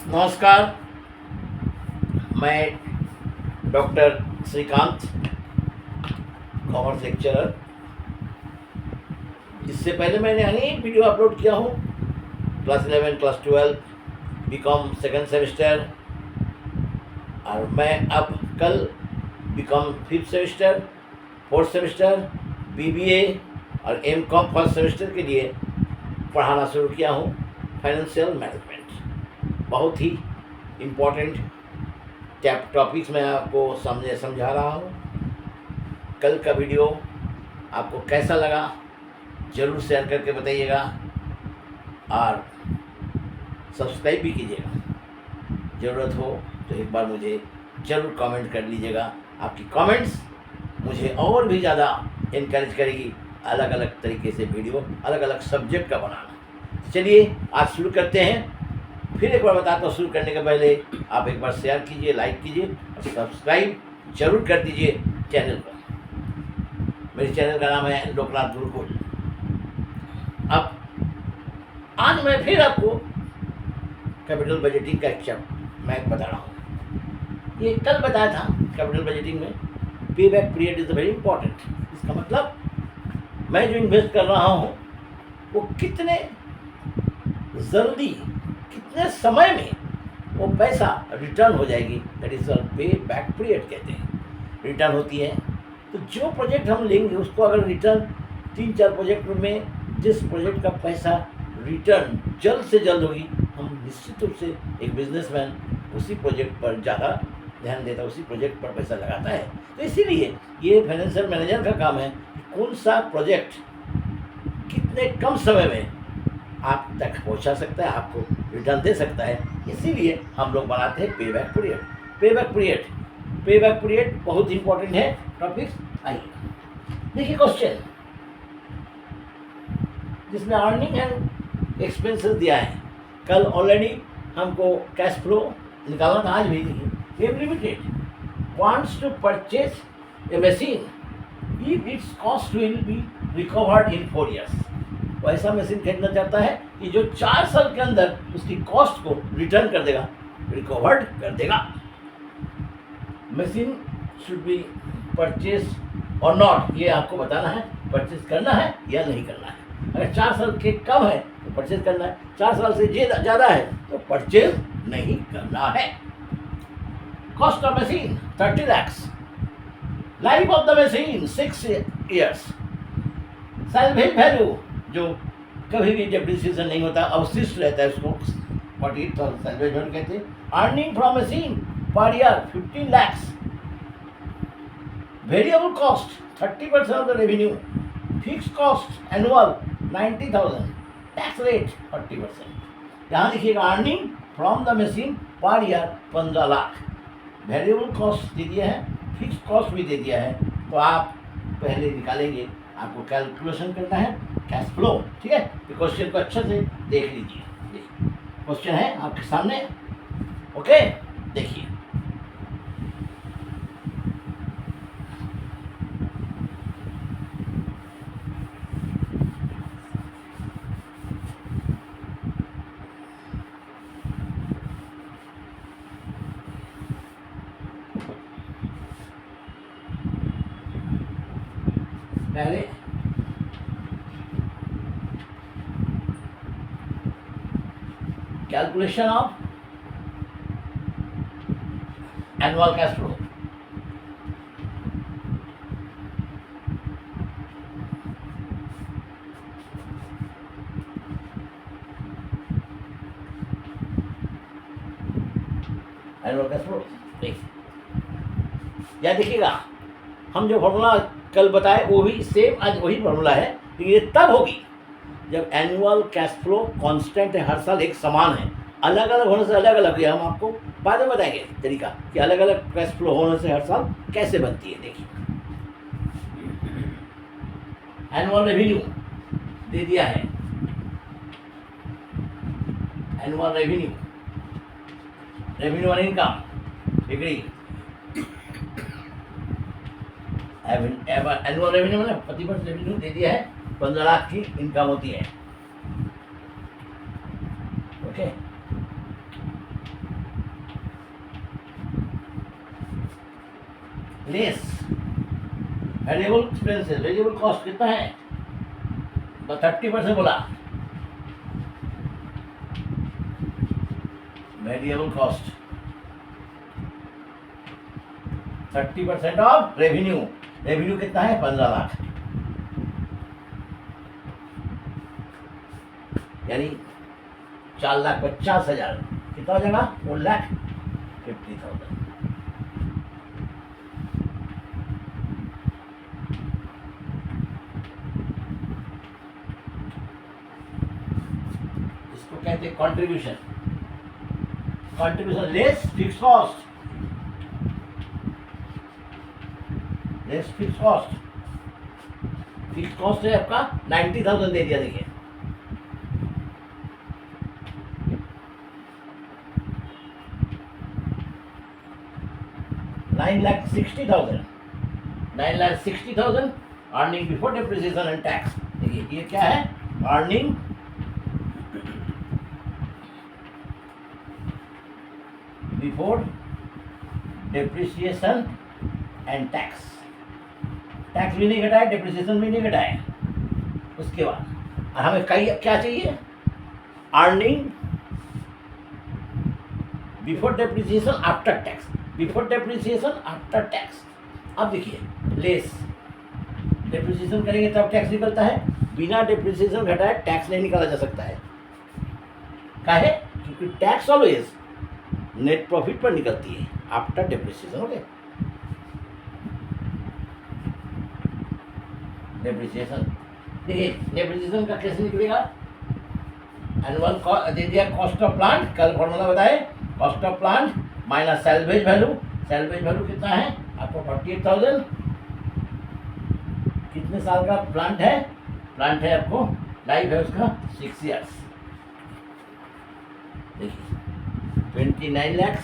नमस्कार। मैं doctor Shrikant, commerce lecturer. इससे पहले मैंने अनेक वीडियो अपलोड किया हूँ। Class 11, class 12, BCom second semester, और मैं अब कल BCom fifth semester, fourth semester, BBA और एमकॉम फर्स्ट सेमेस्टर के लिए पढ़ाना शुरू किया हूँ। फाइनेंशियल मैनेजमेंट बहुत ही इम्पोर्टेंट टॉपिक्स मैं आपको सामने समझा रहा हूँ। कल का वीडियो आपको कैसा लगा ज़रूर शेयर करके बताइएगा और सब्सक्राइब भी कीजिएगा। ज़रूरत हो तो एक बार मुझे ज़रूर कमेंट कर लीजिएगा। आपकी कमेंट्स मुझे और भी ज़्यादा इनकरेज करेगी अलग अलग तरीके से वीडियो अलग अलग सब्जेक्ट का बनाना। चलिए आज शुरू करते हैं। फिर एक बार बताता हूँ, शुरू करने के पहले आप एक बार शेयर कीजिए, लाइक कीजिए और सब्सक्राइब जरूर कर दीजिए चैनल पर। मेरे चैनल का नाम है लोकनाथ गुरुकुल। अब आज मैं फिर आपको कैपिटल बजटिंग का एक मैं बता रहा हूँ। ये कल बताया था कैपिटल बजटिंग में पे back period is very important. इसका मतलब मैं जो इन्वेस्ट कर रहा हूँ वो कितने जल्दी, कितने समय में वो पैसा रिटर्न हो जाएगी। दैट इज पे बैक पीरियड कहते हैं। रिटर्न होती है तो जो प्रोजेक्ट हम लेंगे उसको अगर रिटर्न 3-4 प्रोजेक्ट में जिस प्रोजेक्ट का पैसा रिटर्न जल्द से जल्द होगी, हम निश्चित रूप से एक बिजनेसमैन उसी प्रोजेक्ट पर ज़्यादा ध्यान देता है, उसी प्रोजेक्ट पर पैसा लगाता है। तो इसीलिए ये फाइनेंशियल मैनेजर का काम है कौन सा प्रोजेक्ट कितने कम समय में आप तक पहुंचा सकता है, आपको रिटर्न दे सकता है। इसीलिए हम लोग बनाते हैं पे बैक पीरियड। पे बैक पीरियड बहुत इंपॉर्टेंट है टॉपिक्स। आइए देखिए क्वेश्चन, जिसमें अर्निंग एंड एक्सपेंसेस दिया है। कल ऑलरेडी हमको कैश फ्लो निकालना था, आज भी देखिए। M limited wants to purchase a machine if its cost will be recovered in 4 years। वो ऐसा मशीन खरीदना चाहता है कि जो 4 साल के अंदर उसकी कॉस्ट को रिटर्न कर देगा, रिकवर्ड कर देगा। मशीन शुड बी परचेज और नॉट, ये आपको बताना है परचेज करना है या नहीं करना है। अगर 4 साल के कम है तो परचेज करना है, 4 साल से ज़्यादा है तो परचेज नहीं करना है। Cost of machine 30 lakhs। Life of the machine 6 years। Salvage value जो कभी भी डेप्रिसिएशन नहीं होता, अवशिष्ट रहता है, उसको 48,000 सैल्वेज वैल्यू कहते हैं। Earning from machine per year 15 lakhs। Variable cost 30% of the revenue. Fix cost annual 90,000। Tax rate 40%। यहाँ लिखिएगा earning from the machine per year 15 lakh. Variable cost दे दिया है, फिक्स कॉस्ट भी दे दिया है। तो आप पहले निकालेंगे, आपको कैलकुलेशन करना है कैश फ्लो, ठीक है। तो क्वेश्चन को अच्छे से देख लीजिए। क्वेश्चन है आपके सामने, ओके, देखिए। पहले calculation of annual cash flow. Annual cash flow देखिए, या देखिएगा हम जो फॉर्मूला कल बताए वो भी सेम आज वही फॉर्मूला है, लेकिन ये तब होगी जब एनुअल कैश फ्लो कांस्टेंट है, हर साल एक समान है। अलग अलग होने से अलग अलग है, हम आपको बाद में बताएंगे तरीका कि अलग अलग कैश फ्लो होने से हर साल कैसे बनती है। देखिए एनुअल रेवेन्यू दे दिया है, एनुअल रेवेन्यू, रेवेन्यू और इनकम डिग्री। एनुअल रेवेन्यू मैंने 25% रेवेन्यू दे दिया है, 15 लाख की इनकम होती है, okay. Less variable expenses, variable cost कितना है? 30% बोला। Variable cost 30% of revenue. Revenue कितना है? 15 लाख, यानी 4,50,000। कितना हो जाएगा? 4,50,000। इसको कहते हैं contribution. Contribution less fix cost, less fix cost. Fix cost है आपका 90,000 दे दिया। देखिए 9,60,000, 9,60,000 earning before depreciation and tax. देखिए ये क्या है? Earning before depreciation and tax. Tax भी नहीं घटाए, डिप्रिसिएशन भी नहीं घटाए। उसके बाद हमें कई क्या चाहिए? Earning before depreciation after tax, before depreciation after tax. अब देखिए लेस डिप्रिसिएशन करेंगे तब टैक्स निकलता है, बिना डिप्रिसिएशन घटाए टैक्स नहीं निकाला जा सकता है। काहे? क्योंकि टैक्स ऑलवेज नेट प्रॉफिट पर निकलती है आफ्टर डिप्रिसिएशन। ओके, डिप्रिसिएशन देखिए डिप्रिसिएशन का कैसे निकलेगा? एनुअल दे दिया कॉस्ट ऑफ प्लांट, कल फॉर्मूला बताए। Cost of plant minus salvage value. Salvage value कितना है आपको? 48,000। कितने साल का प्लांट है? प्लांट है आपको, लाइफ है उसका 6 ईयर्स। देखिए 29 लाख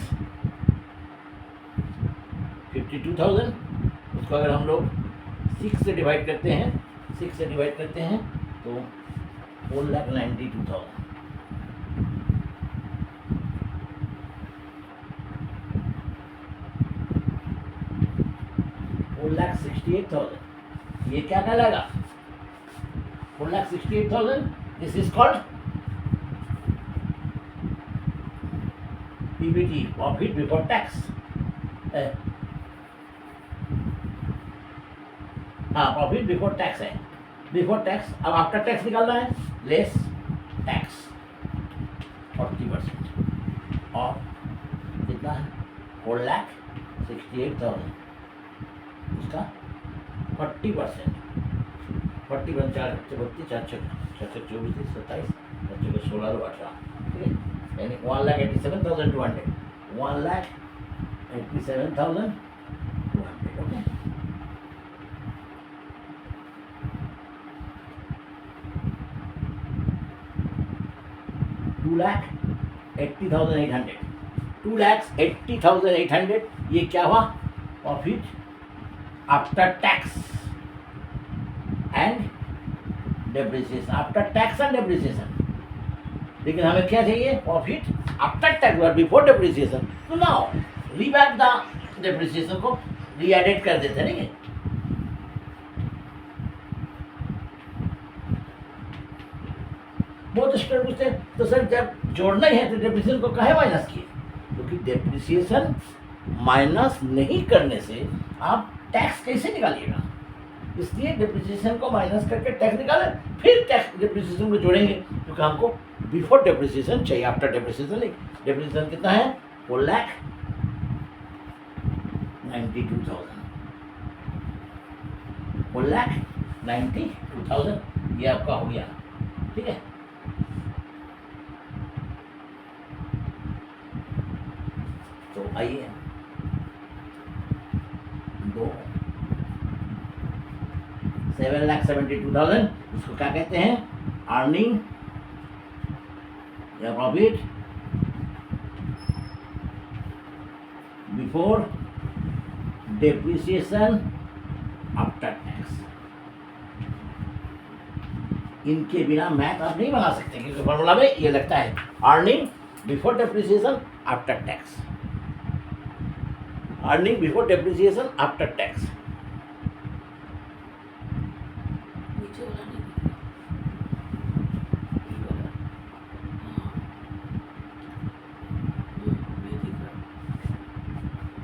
52,000। उसको अगर हम लोग 6 से डिवाइड करते हैं, 6 से डिवाइड करते हैं तो 4,92,000। 4,68,000। ये क्या कहलाएगा? 4,68,000। This is called PBT, profit before tax. हाँ, प्रॉफिट बिफोर टैक्स है, बिफोर टैक्स। अब आफ्टर टैक्स निकालना है, लेस टैक्स 40%। और कितना है? 4,68,000। उसका 40%, 40%। 4 बच्चे 32, 4 6 24, 27, 16 और 18। ठीक है, यानी 1,87,200, 1,87,200। ओके, $2,80,800, 2,80,800। ये क्या हुआ? Profit after tax and depreciation, after tax and depreciation. लेकिन हमें क्या चाहिए? प्रॉफिट आफ्टर टैक्स और बिफोर डेप्रिसिएशन। तो नाउ रीबैक द डेप्रिसिएशन को रीएडिट कर देते हैं। नहीं है? बहुत स्टूडेंट पूछते हैं तो सर जब जोड़ना ही है तो डेप्रिसिएशन को काहे माइनस किए? क्योंकि डेप्रिसिएशन माइनस नहीं करने से आप टैक्स कैसे निकालिएगा? इसलिए डिप्रिसिएशन को माइनस करके टैक्स निकाले, फिर टैक्स डिप्रिसिएशन को जोड़ेंगे, क्योंकि हमको बिफोर डिप्रिसिएशन चाहिए, आफ्टर डिप्रिसिएशन नहीं। डिप्रिसिएशन कितना है? 4,92,000, 4,92,000। ये आपका हो गया। ठीक है, तो आइए 7,72,000। इसको क्या कहते हैं? अर्निंग या profit before depreciation after tax. इनके बिना मैथ आप नहीं बना सकते, क्योंकि फॉर्मूला में ये लगता है earning before depreciation after tax. Earning before depreciation after tax. नीचे वाला नहीं दिख रहा। ये वाला, हाँ, ये दिख रहा।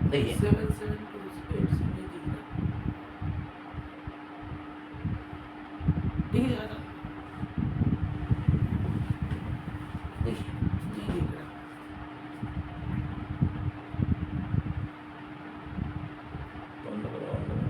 देखिए 7728 से नहीं दिख रहा। दिख रहा था, देखिए नहीं दिख रहा। बंद करो, बंद करो।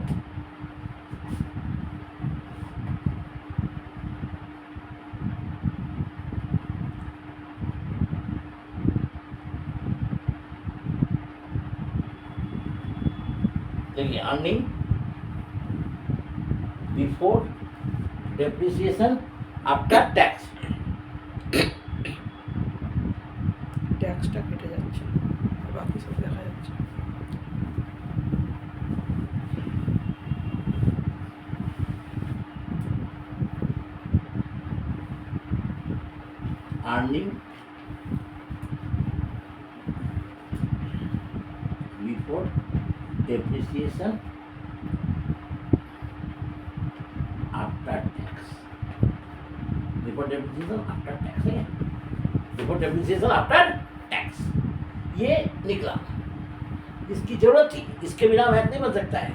देखिए earning before depreciation after tax. ট্যাক্সটা কেটে যাচ্ছে, আর বাকি সব দেখা যাচ্ছে। Earning before depreciation after tax. Before depreciation after tax है, बिफोर डेप्रिसिएशन आफ्टर टैक्स ये निकला। इसकी जरूरत थी, इसके बिना मैथ नहीं बन सकता है।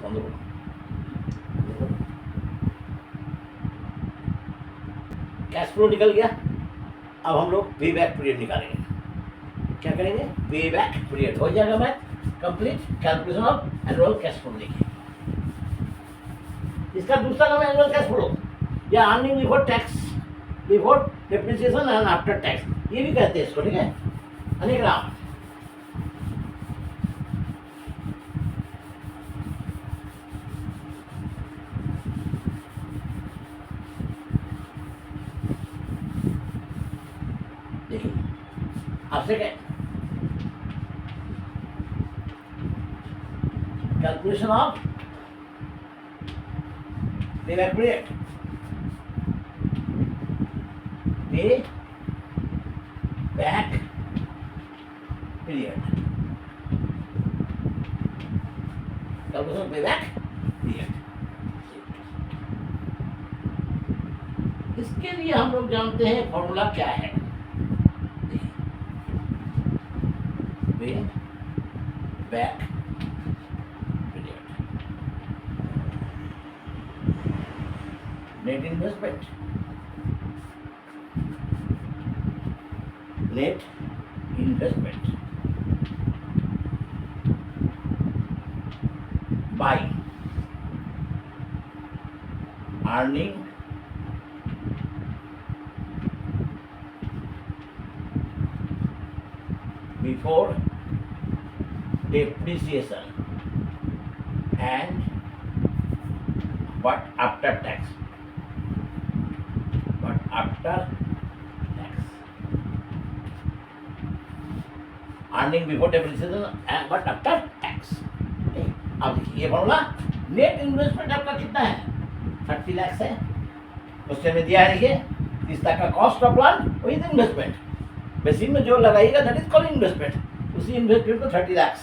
बंद करो। कैश फ्लो निकल गया। अब हम लोग पे बैक पीरियड निकालेंगे। क्या करेंगे? पे बैक पीरियड हो जाएगा math complete. Calculation of annual cash flow देखिए। इसका दूसरा नाम है एनुअल कैश फ्लो या earning before tax, before depreciation and after tax, ये भी कहते हैं इसको। ठीक है, अनेक नाम। देखिए आपसे क्या कैलकुलेशन ऑफ पे बैक पीरियड, पे बैक पीरियड, कैलकुलेशन पे बैक पीरियड। इसके लिए हम लोग जानते हैं फॉर्मूला क्या है। पे back period, net investment, net investment by earning before depreciation and but after tax, but after tax, earning before depreciation and but after tax। अब देखिए ये फॉर्मूला। नेट इन्वेस्टमेंट आपका कितना है? 30 लाख है। क्वेश्चन में दिया है, देखिए 30 लाख का कॉस्ट ऑफ प्लांट वही इन्वेस्टमेंट, मशीन में जो लगाइएगा दैट इज कॉल्ड इन्वेस्टमेंट। उसी इन्वेस्टमेंट को 30 लाख,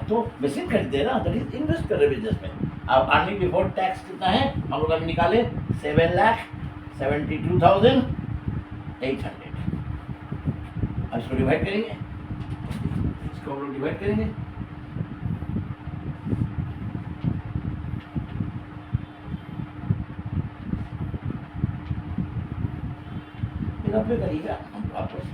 तो मशीन खरीदे ना, दैट इज इन्वेस्ट कर रहे बिजनेस में। अब अर्निंग बिफोर टैक्स कितना है हम लोग अभी निकाले? 7,72,800। अब इसको डिवाइड करेंगे, इसको हम लोग डिवाइड करेंगे। फिर आप करिएगा हम वापस।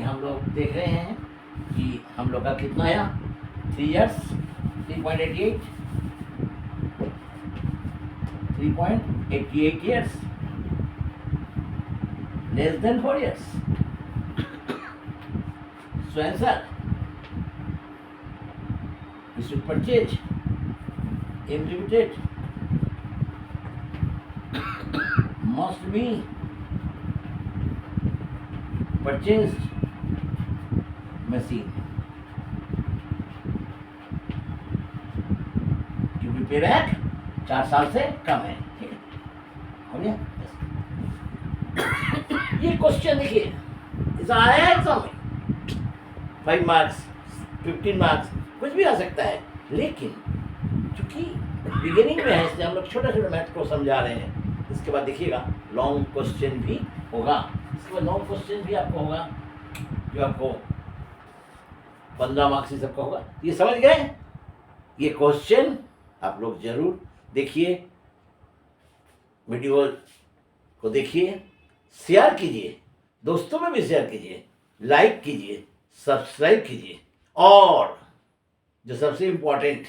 यानी हम लोग देख रहे हैं कि हम लोग का कितना आया 3 years 3.88 3.88 years less than 4 years. So answer, we should purchase limited must be purchased machine क्योंकि पे बैक 4 साल से कम है। ठीक है, हो गया। ये क्वेश्चन देखिए ऐसा आया है एग्जाम में 5 मार्क्स 15 मार्क्स कुछ भी आ सकता है, लेकिन चूंकि बिगिनिंग में है इसलिए हम लोग छोटे छोटे मैथ को समझा रहे हैं। इसके बाद देखिएगा लॉन्ग क्वेश्चन भी होगा, इसके बाद लॉन्ग क्वेश्चन भी आपको होगा जो आपको 15 मार्क्स ही सबका होगा। ये समझ गए? ये क्वेश्चन आप लोग जरूर देखिए, वीडियो को देखिए, शेयर कीजिए, दोस्तों में भी शेयर कीजिए, लाइक कीजिए, सब्सक्राइब कीजिए, और जो सबसे इम्पोर्टेंट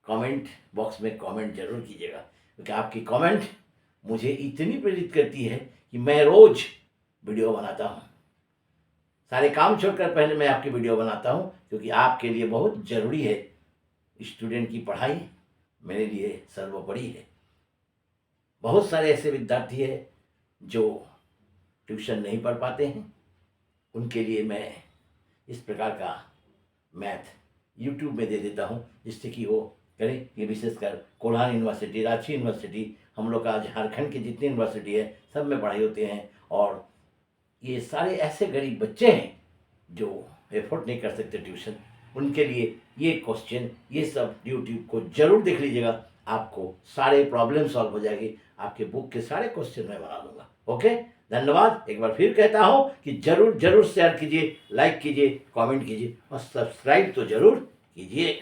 कमेंट बॉक्स में कमेंट जरूर कीजिएगा, क्योंकि आपकी कमेंट मुझे इतनी प्रेरित करती है कि मैं रोज वीडियो बनाता हूँ। सारे काम छोड़कर पहले मैं आपकी वीडियो बनाता हूँ, क्योंकि आपके लिए बहुत ज़रूरी है। स्टूडेंट की पढ़ाई मेरे लिए सर्वोपरि है। बहुत सारे ऐसे विद्यार्थी हैं जो ट्यूशन नहीं पढ़ पाते हैं, उनके लिए मैं इस प्रकार का मैथ यूट्यूब में दे देता हूँ, जिससे कि वो करें। ये विशेषकर कोल्हान यूनिवर्सिटी, रांची यूनिवर्सिटी, हम लोग का झारखंड की जितनी यूनिवर्सिटी है सब में पढ़ाई होते हैं, और ये सारे ऐसे गरीब बच्चे हैं जो एफोर्ड नहीं कर सकते ट्यूशन, उनके लिए ये क्वेश्चन ये सब यूट्यूब को जरूर देख लीजिएगा। आपको सारे प्रॉब्लम सॉल्व हो जाएगी, आपके बुक के सारे क्वेश्चन मैं बना दूंगा। ओके, धन्यवाद। एक बार फिर कहता हूँ कि जरूर जरूर शेयर कीजिए, लाइक कीजिए, कमेंट कीजिए और सब्सक्राइब तो जरूर कीजिए।